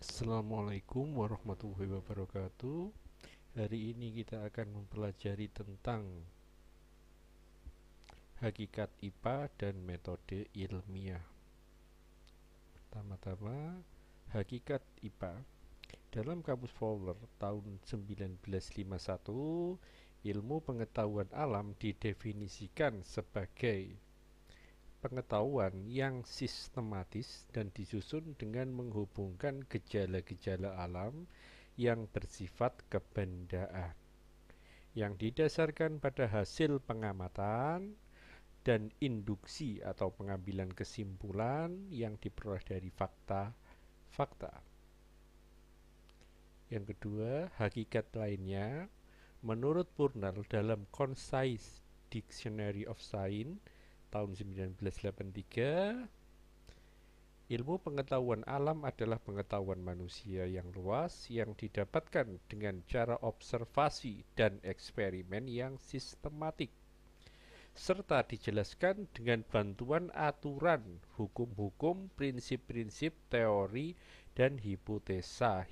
Assalamualaikum warahmatullahi wabarakatuh. Hari ini kita akan mempelajari tentang hakikat IPA dan metode ilmiah. Pertama-tama, hakikat IPA. Dalam Kamus Fowler tahun 1951, ilmu pengetahuan alam didefinisikan sebagai pengetahuan yang sistematis dan disusun dengan menghubungkan gejala-gejala alam yang bersifat kebendaan, yang didasarkan pada hasil pengamatan dan induksi atau pengambilan kesimpulan yang diperoleh dari fakta-fakta. Yang kedua, hakikat lainnya menurut Purnell dalam Concise Dictionary of Science tahun 1983, ilmu pengetahuan alam adalah pengetahuan manusia yang luas yang didapatkan dengan cara observasi dan eksperimen yang sistematik, serta dijelaskan dengan bantuan aturan, hukum-hukum, prinsip-prinsip, teori, dan hipotesa.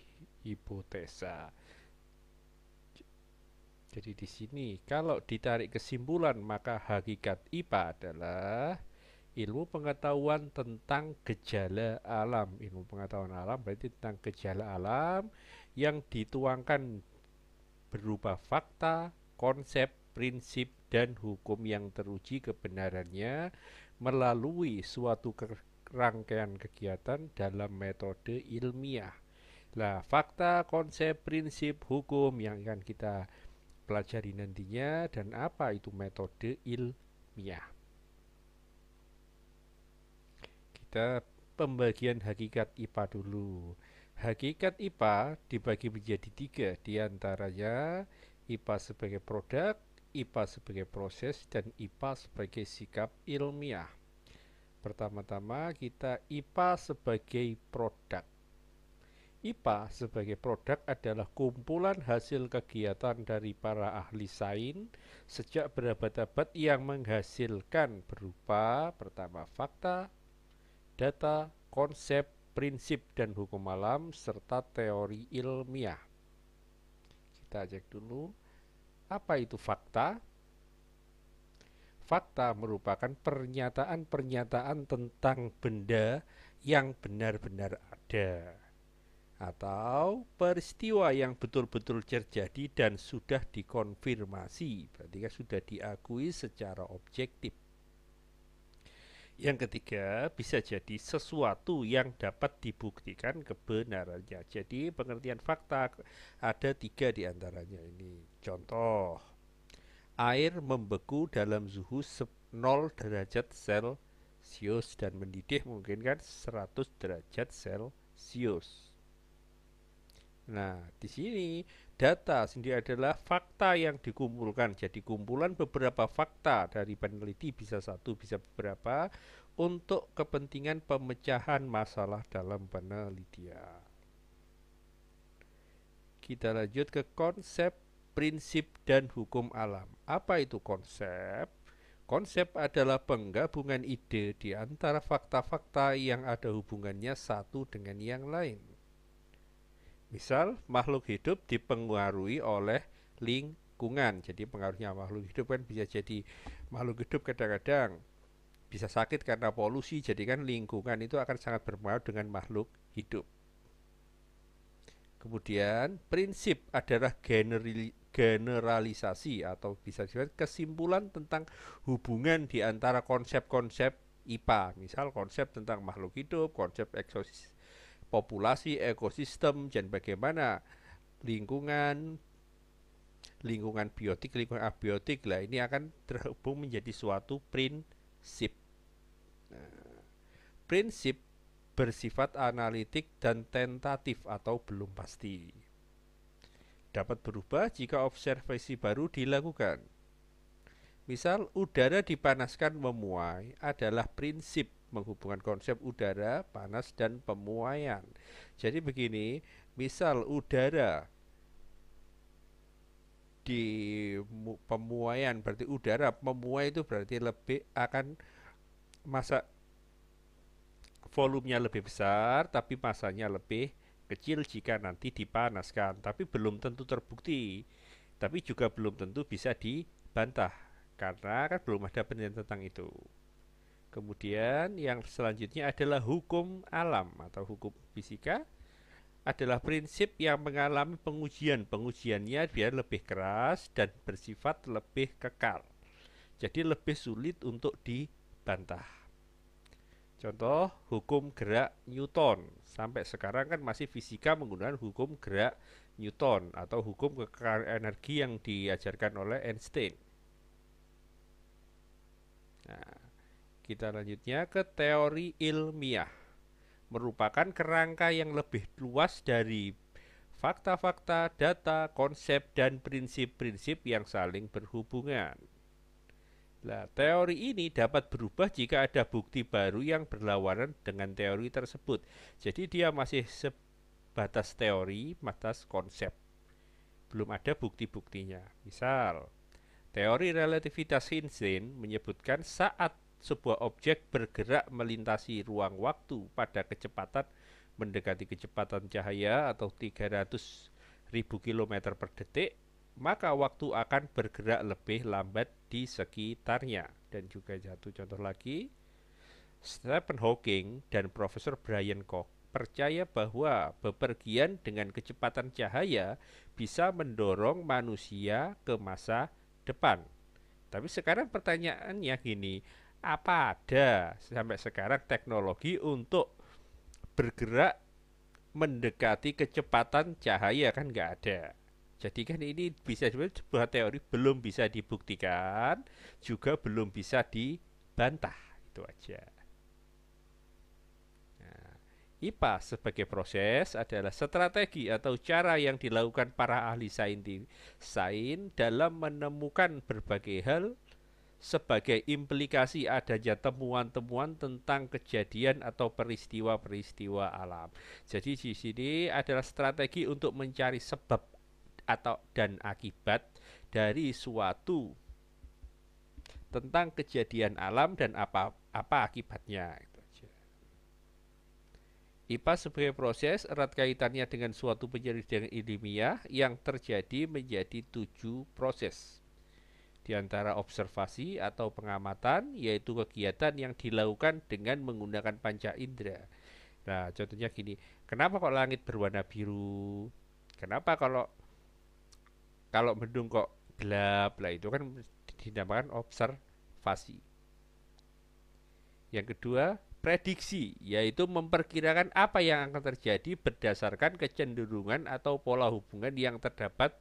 Jadi di sini kalau ditarik kesimpulan, maka hakikat IPA adalah ilmu pengetahuan tentang gejala alam. Ilmu pengetahuan alam berarti tentang gejala alam yang dituangkan berupa fakta, konsep, prinsip, dan hukum yang teruji kebenarannya melalui suatu rangkaian kegiatan dalam metode ilmiah. Nah, fakta, konsep, prinsip, hukum yang akan kita pelajari nantinya, dan apa itu metode ilmiah. Kita pembagian hakikat IPA dulu. Hakikat IPA dibagi menjadi 3, diantaranya IPA sebagai produk, IPA sebagai proses, dan IPA sebagai sikap ilmiah. Pertama-tama kita IPA sebagai produk. IPA sebagai produk adalah kumpulan hasil kegiatan dari para ahli sains sejak berabad-abad yang menghasilkan berupa pertama fakta, data, konsep, prinsip, dan hukum alam, serta teori ilmiah. Kita cek dulu, apa itu fakta? Fakta merupakan pernyataan-pernyataan tentang benda yang benar-benar ada, atau peristiwa yang betul-betul terjadi dan sudah dikonfirmasi, berarti kan sudah diakui secara objektif. Yang ketiga, bisa jadi sesuatu yang dapat dibuktikan kebenarannya. Jadi pengertian fakta ada 3 diantaranya ini. Contoh, air membeku dalam suhu 0 derajat Celcius dan mendidih mungkin kan 100 derajat Celcius. Nah, di sini data sendiri adalah fakta yang dikumpulkan. Jadi kumpulan beberapa fakta dari peneliti, bisa satu, bisa beberapa, untuk kepentingan pemecahan masalah dalam penelitian. Kita lanjut ke konsep, prinsip, dan hukum alam. Apa itu konsep? Konsep adalah penggabungan ide di antara fakta-fakta yang ada hubungannya satu dengan yang lain. Misal, makhluk hidup dipengaruhi oleh lingkungan. Jadi pengaruhnya makhluk hidup kan bisa jadi makhluk hidup kadang-kadang bisa sakit karena polusi, jadi kan lingkungan itu akan sangat berpengaruh dengan makhluk hidup. Kemudian prinsip adalah generalisasi atau bisa disebut kesimpulan tentang hubungan di antara konsep-konsep IPA. Misal konsep tentang makhluk hidup, konsep populasi, ekosistem, dan bagaimana lingkungan, lingkungan biotik, lingkungan abiotik lah, ini akan terhubung menjadi suatu prinsip. Prinsip bersifat analitik dan tentatif atau belum pasti. Dapat berubah jika observasi baru dilakukan. Misal, udara dipanaskan memuai adalah prinsip menghubungkan konsep udara, panas, dan pemuaian. Jadi begini, misal udara di pemuaian, berarti udara memuai itu berarti lebih akan masa volumenya lebih besar tapi masanya lebih kecil jika nanti dipanaskan, tapi belum tentu terbukti, tapi juga belum tentu bisa dibantah karena kan belum ada penelitian tentang itu. Kemudian yang selanjutnya adalah hukum alam atau hukum fisika, adalah prinsip yang mengalami pengujian. Pengujiannya biar lebih keras dan bersifat lebih kekal. Jadi lebih sulit untuk dibantah. Contoh hukum gerak Newton. Sampai sekarang kan masih fisika menggunakan hukum gerak Newton atau hukum kekerasan energi yang diajarkan oleh Einstein. Nah, kita lanjutnya ke teori ilmiah. Merupakan kerangka yang lebih luas dari fakta-fakta, data, konsep, dan prinsip-prinsip yang saling berhubungan. Nah, teori ini dapat berubah jika ada bukti baru yang berlawanan dengan teori tersebut. Jadi dia masih sebatas teori, batas konsep. Belum ada bukti-buktinya. Misal, teori relativitas Einstein menyebutkan saat sebuah objek bergerak melintasi ruang waktu pada kecepatan mendekati kecepatan cahaya atau 300.000 km per detik, maka waktu akan bergerak lebih lambat di sekitarnya. Dan juga jatuh contoh lagi, Stephen Hawking dan Profesor Brian Koch percaya bahwa bepergian dengan kecepatan cahaya bisa mendorong manusia ke masa depan. Tapi sekarang pertanyaannya gini, apa ada sampai sekarang teknologi untuk bergerak mendekati kecepatan cahaya? Kan nggak ada. Jadi kan ini bisa sebuah teori belum bisa dibuktikan, juga belum bisa dibantah. Itu aja. Nah, IPA sebagai proses adalah strategi atau cara yang dilakukan para ahli sains dalam menemukan berbagai hal sebagai implikasi adanya temuan-temuan tentang kejadian atau peristiwa-peristiwa alam. Jadi di sini adalah strategi untuk mencari sebab atau dan akibat dari suatu tentang kejadian alam dan apa akibatnya. Itu aja. IPA sebagai proses erat kaitannya dengan suatu penyelidikan ilmiah yang terjadi menjadi 7 proses. Di antara observasi atau pengamatan, yaitu kegiatan yang dilakukan dengan menggunakan panca indera. Nah, contohnya gini, kenapa kok langit berwarna biru? Kenapa kalau kalau mendung kok gelap? Lah itu kan dinamakan observasi. Yang kedua, prediksi, yaitu memperkirakan apa yang akan terjadi berdasarkan kecenderungan atau pola hubungan yang terdapat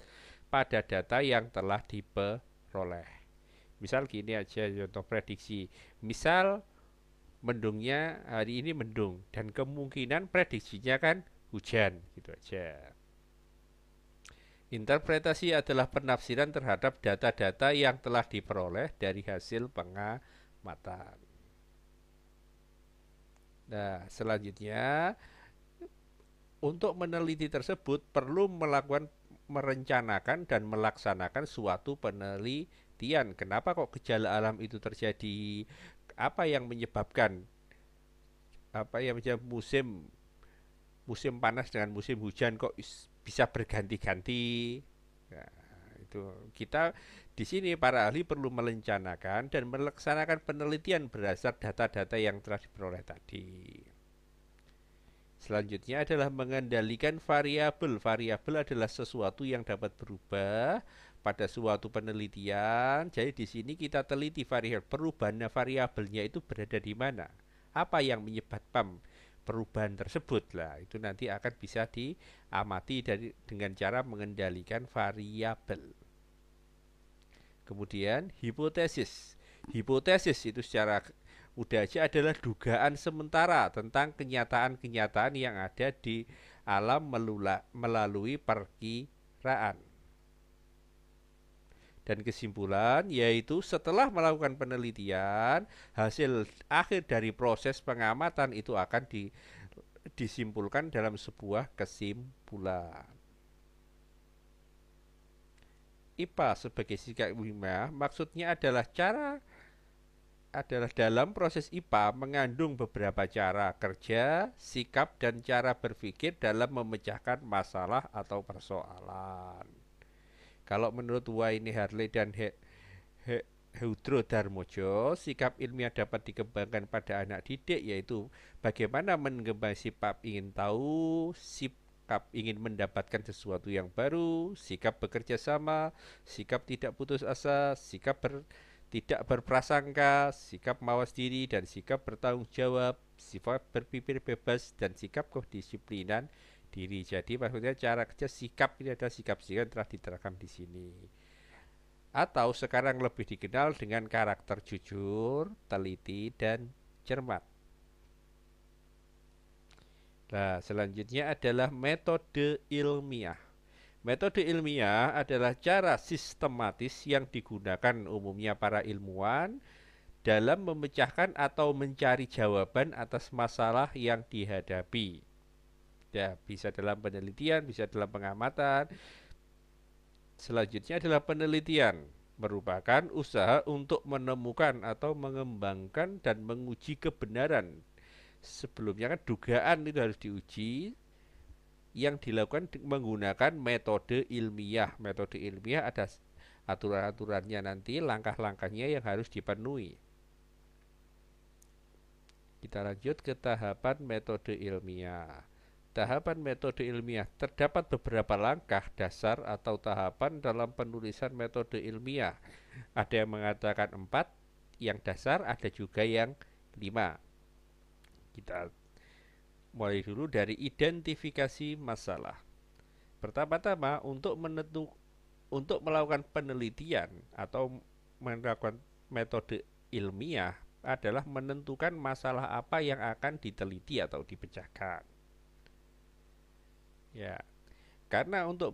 pada data yang telah diperoleh. Misal gini aja contoh prediksi. Misal mendungnya hari ini mendung dan kemungkinan prediksinya kan hujan gitu aja. Interpretasi adalah penafsiran terhadap data-data yang telah diperoleh dari hasil pengamatan. Nah, selanjutnya untuk meneliti tersebut perlu melakukan merencanakan dan melaksanakan suatu penelitian. Kenapa kok gejala alam itu terjadi? Apa yang menyebabkan musim musim panas dengan musim hujan kok bisa berganti-ganti? Nah, itu kita di sini para ahli perlu merencanakan dan melaksanakan penelitian berdasar data-data yang telah diperoleh tadi. Selanjutnya adalah mengendalikan variabel. Variabel adalah sesuatu yang dapat berubah pada suatu penelitian. Jadi di sini kita teliti variabel, perubahan variabelnya itu berada di mana? Apa yang menyebabkan perubahan tersebut? Lah, itu nanti akan bisa diamati dengan cara mengendalikan variabel. Kemudian hipotesis. Hipotesis itu secara mudah aja adalah dugaan sementara tentang kenyataan-kenyataan yang ada di alam melalui perkiraan. Dan kesimpulan yaitu setelah melakukan penelitian, hasil akhir dari proses pengamatan itu akan disimpulkan dalam sebuah kesimpulan. IPA sebagai sikap ilmiah maksudnya adalah cara adalah dalam proses IPA mengandung beberapa cara kerja, sikap, dan cara berpikir dalam memecahkan masalah atau persoalan. Kalau menurut Wayne Harley dan Heudro Darmojo, sikap ilmiah dapat dikembangkan pada anak didik, yaitu bagaimana mengembangkan sifat ingin tahu, sikap ingin mendapatkan sesuatu yang baru, sikap bekerja sama, sikap tidak putus asa, sikap tidak berprasangka, sikap mawas diri, dan sikap bertanggung jawab, sifat berpikir bebas, dan sikap kedisiplinan diri. Jadi maksudnya cara kerja sikap ini adalah sikap-sikap yang telah diterangkan di sini. Atau sekarang lebih dikenal dengan karakter jujur, teliti, dan cermat. Nah, selanjutnya adalah metode ilmiah. Metode ilmiah adalah cara sistematis yang digunakan umumnya para ilmuwan dalam memecahkan atau mencari jawaban atas masalah yang dihadapi. Ya, bisa dalam penelitian, bisa dalam pengamatan. Selanjutnya adalah penelitian, merupakan usaha untuk menemukan atau mengembangkan dan menguji kebenaran. Sebelumnya kan dugaan itu harus diuji, yang dilakukan menggunakan metode ilmiah. Metode ilmiah ada aturan-aturannya nanti, langkah-langkahnya yang harus dipenuhi. Kita lanjut ke tahapan metode ilmiah. Tahapan metode ilmiah, terdapat beberapa langkah dasar atau tahapan dalam penulisan metode ilmiah. Ada yang mengatakan 4 yang dasar, ada juga yang 5. Kita mulai dulu dari identifikasi masalah. Pertama-tama untuk melakukan penelitian atau melakukan metode ilmiah adalah menentukan masalah apa yang akan diteliti atau dipecahkan. Ya, karena untuk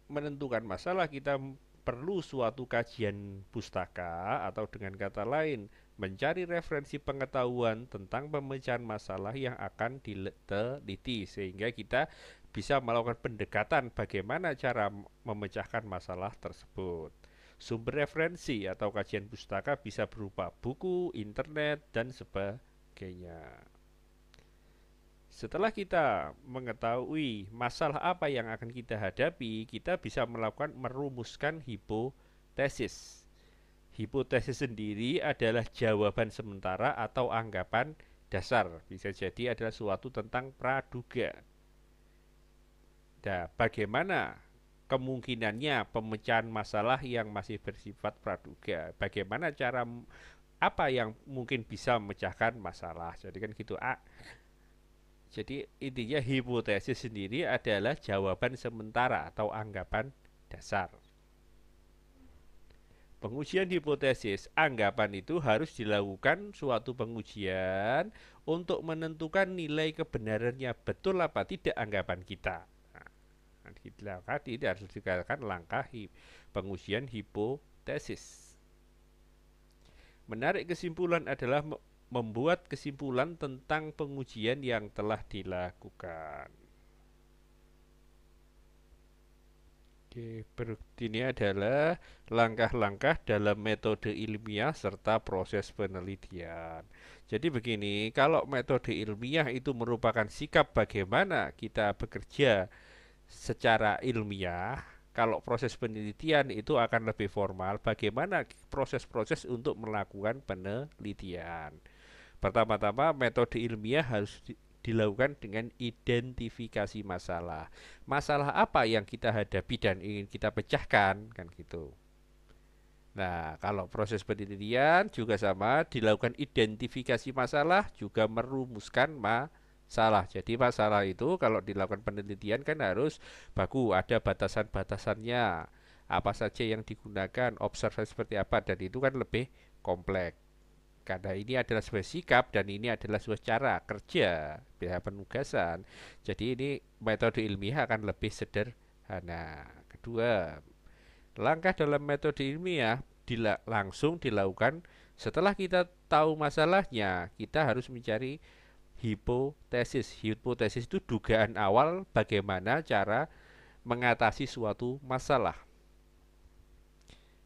menentukan masalah kita perlu suatu kajian pustaka, atau dengan kata lain mencari referensi pengetahuan tentang pemecahan masalah yang akan diteliti, sehingga kita bisa melakukan pendekatan bagaimana cara memecahkan masalah tersebut. Sumber referensi atau kajian pustaka bisa berupa buku, internet, dan sebagainya. Setelah kita mengetahui masalah apa yang akan kita hadapi, kita bisa merumuskan hipotesis. Hipotesis sendiri adalah jawaban sementara atau anggapan dasar. Bisa jadi adalah suatu tentang praduga. Nah, bagaimana kemungkinannya pemecahan masalah yang masih bersifat praduga? Bagaimana cara apa yang mungkin bisa memecahkan masalah? Jadi kan gitu. Jadi intinya hipotesis sendiri adalah jawaban sementara atau anggapan dasar. Pengujian hipotesis, anggapan itu harus dilakukan suatu pengujian untuk menentukan nilai kebenarannya betul apa tidak anggapan kita. Nah, tidak harus dikatakan langkah pengujian hipotesis. Menarik kesimpulan adalah membuat kesimpulan tentang pengujian yang telah dilakukan. Oke, berikut ini adalah langkah-langkah dalam metode ilmiah serta proses penelitian. Jadi begini, kalau metode ilmiah itu merupakan sikap bagaimana kita bekerja secara ilmiah, kalau proses penelitian itu akan lebih formal, bagaimana proses-proses untuk melakukan penelitian. Pertama-tama metode ilmiah harus dilakukan dengan identifikasi masalah. Masalah apa yang kita hadapi dan ingin kita pecahkan, kan gitu. Nah, kalau proses penelitian juga sama, dilakukan identifikasi masalah, juga merumuskan masalah. Jadi masalah itu kalau dilakukan penelitian kan harus baku, ada batasan-batasannya. Apa saja yang digunakan, observasi seperti apa, dan itu kan lebih kompleks. Karena ini adalah sebuah sikap dan ini adalah sebuah cara kerja, biaya penugasan. Jadi ini metode ilmiah akan lebih sederhana. Kedua, langkah dalam metode ilmiah langsung dilakukan setelah kita tahu masalahnya, kita harus mencari hipotesis. Hipotesis itu dugaan awal bagaimana cara mengatasi suatu masalah.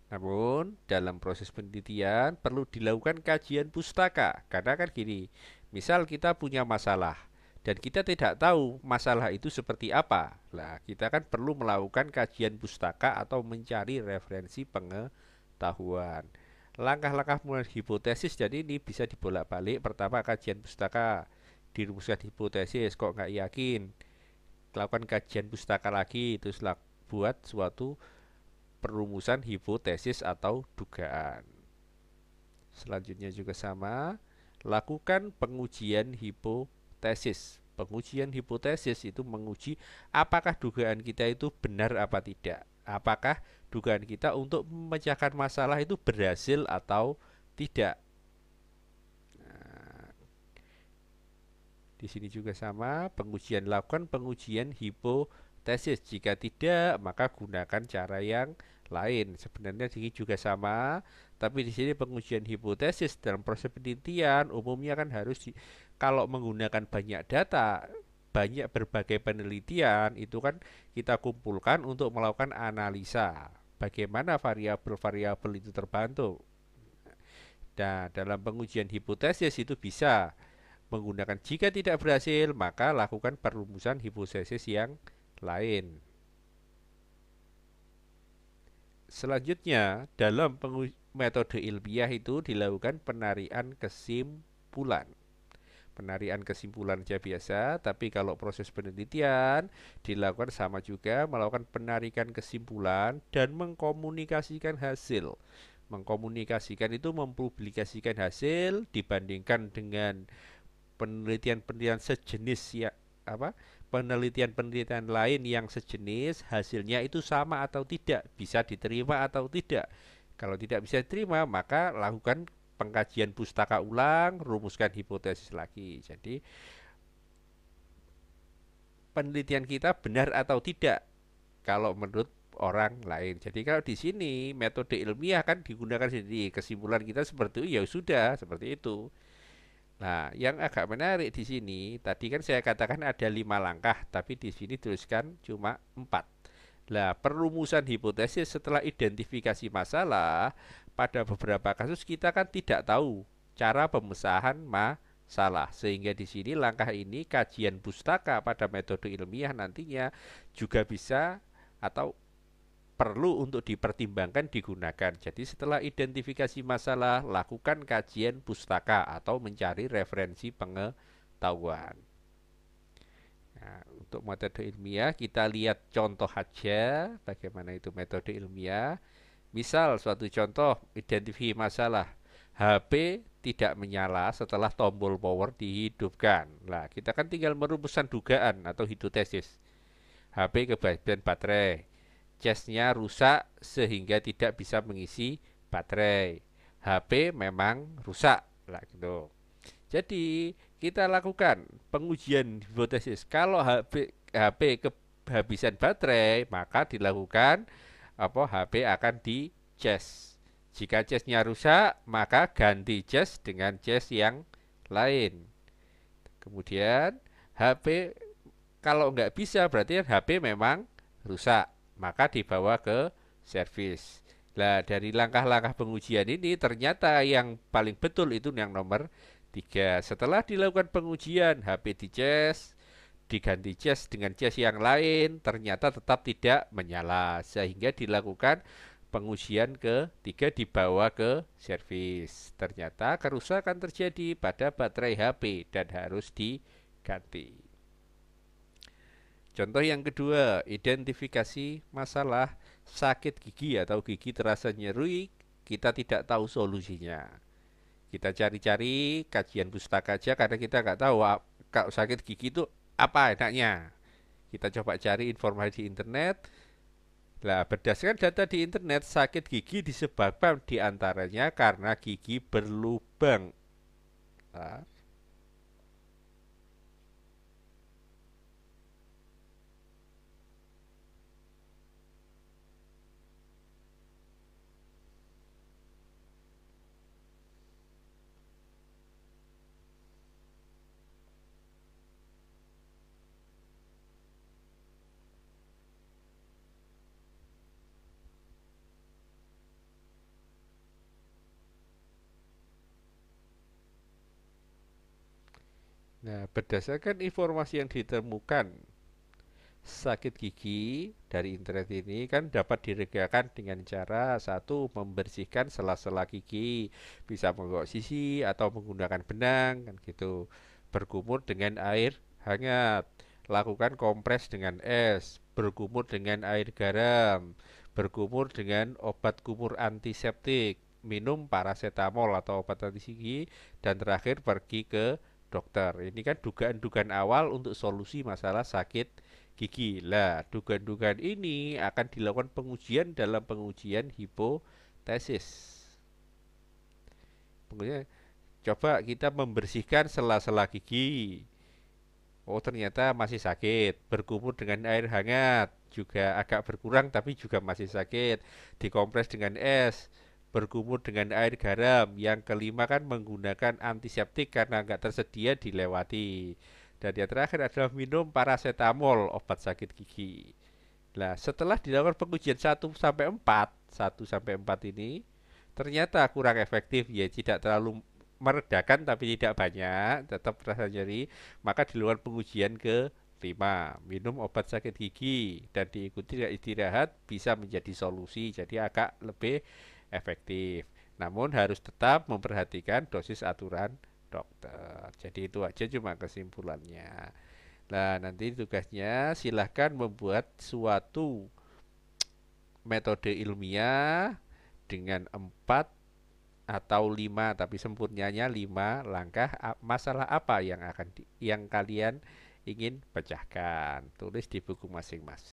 Namun dalam proses penelitian perlu dilakukan kajian pustaka. Karena kan gini, misal kita punya masalah dan kita tidak tahu masalah itu seperti apa. Nah, kita kan perlu melakukan kajian pustaka atau mencari referensi pengetahuan. Langkah-langkah mulai hipotesis jadi ini bisa dibolak-balik. Pertama kajian pustaka, dirumuskan hipotesis, kok nggak yakin, lakukan kajian pustaka lagi, terus buat suatu perumusan hipotesis atau dugaan. Selanjutnya juga sama, lakukan pengujian hipotesis. Pengujian hipotesis itu menguji apakah dugaan kita itu benar apa tidak. Apakah dugaan kita untuk memecahkan masalah itu berhasil atau tidak. Nah, di sini juga sama, lakukan pengujian hipotesis. Jika tidak, maka gunakan cara yang lain. Sebenarnya di sini juga sama, tapi di sini pengujian hipotesis dalam proses penelitian umumnya kan kalau menggunakan banyak data, banyak berbagai penelitian itu kan kita kumpulkan untuk melakukan analisa. Bagaimana variabel-variabel itu terbantu. Nah, dalam pengujian hipotesis itu bisa menggunakan jika tidak berhasil, maka lakukan perumusan hipotesis yang lain. Selanjutnya, dalam metode ilmiah itu dilakukan penarikan kesimpulan. Penarikan kesimpulan saja biasa, tapi kalau proses penelitian dilakukan sama juga, melakukan penarikan kesimpulan dan mengkomunikasikan hasil. Mengkomunikasikan itu mempublikasikan hasil dibandingkan dengan penelitian-penelitian sejenis ya apa penelitian-penelitian lain yang sejenis hasilnya itu sama atau tidak, bisa diterima atau tidak. Kalau tidak bisa diterima, maka lakukan pengkajian pustaka ulang, rumuskan hipotesis lagi. Jadi penelitian kita benar atau tidak kalau menurut orang lain. Jadi kalau di sini metode ilmiah kan digunakan sendiri, kesimpulan kita seperti itu ya sudah seperti itu. Nah, yang agak menarik di sini, tadi kan saya katakan ada 5 langkah, tapi di sini tuliskan cuma 4. Nah, perumusan hipotesis setelah identifikasi masalah, pada beberapa kasus kita kan tidak tahu cara pemecahan masalah. Sehingga di sini langkah ini kajian pustaka pada metode ilmiah nantinya juga bisa atau perlu untuk dipertimbangkan digunakan. Jadi setelah identifikasi masalah, lakukan kajian pustaka atau mencari referensi pengetahuan. Nah, untuk metode ilmiah kita lihat contoh aja bagaimana itu metode ilmiah. Misal suatu contoh identifikasi masalah, HP tidak menyala setelah tombol power dihidupkan. Nah, kita kan tinggal merumuskan dugaan atau hipotesis. HP kebagian baterai, casnya rusak sehingga tidak bisa mengisi baterai. HP memang rusak lah gitu. Jadi kita lakukan pengujian hipotesis. Kalau HP kehabisan baterai, maka dilakukan HP akan di cas. Jika casnya rusak, maka ganti cas dengan cas yang lain. Kemudian HP kalau nggak bisa berarti HP memang rusak, maka dibawa ke servis. Nah, dari langkah-langkah pengujian ini ternyata yang paling betul itu yang nomor 3. Setelah dilakukan pengujian, HP dicas, diganti cas dengan cas yang lain, ternyata tetap tidak menyala. Sehingga dilakukan pengujian ketiga dibawa ke servis. Ternyata kerusakan terjadi pada baterai HP dan harus diganti. Contoh yang kedua, identifikasi masalah sakit gigi atau gigi terasa nyeri, kita tidak tahu solusinya. Kita cari-cari kajian pustaka aja karena kita nggak tahu kalau sakit gigi itu apa enaknya. Kita coba cari informasi di internet. Nah, berdasarkan data di internet, sakit gigi disebabkan diantaranya karena gigi berlubang. Nah, Nah, berdasarkan informasi yang ditemukan, sakit gigi dari internet ini kan dapat diregakan dengan cara satu membersihkan sela-sela gigi, bisa menggosok sisi atau menggunakan benang kan gitu. Berkumur dengan air hangat, lakukan kompres dengan es, berkumur dengan air garam, berkumur dengan obat kumur antiseptik, minum paracetamol atau obat anti gigi, dan terakhir pergi ke dokter. Ini kan dugaan-dugaan awal untuk solusi masalah sakit gigi. Lah, dugaan-dugaan ini akan dilakukan pengujian dalam pengujian hipotesis. Pengujian, coba kita membersihkan sela-sela gigi. Oh, ternyata masih sakit. Berkumur dengan air hangat juga agak berkurang tapi juga masih sakit. Dikompres dengan es. Berkumur dengan air garam. Yang kelima kan menggunakan antiseptik karena nggak tersedia dilewati. Dan yang terakhir adalah minum paracetamol, obat sakit gigi. Nah, setelah dilakukan pengujian 1 sampai 4 ini ternyata kurang efektif, ya tidak terlalu meredakan tapi tidak banyak, tetap rasa nyeri, maka dilakukan pengujian ke 5, minum obat sakit gigi dan diikuti dengan istirahat bisa menjadi solusi, jadi agak lebih efektif. Namun harus tetap memperhatikan dosis aturan dokter. Jadi itu aja cuma kesimpulannya. Nah, nanti tugasnya silahkan membuat suatu metode ilmiah dengan 4 atau 5, tapi sempurnanya 5 langkah masalah apa yang kalian ingin pecahkan. Tulis di buku masing-masing.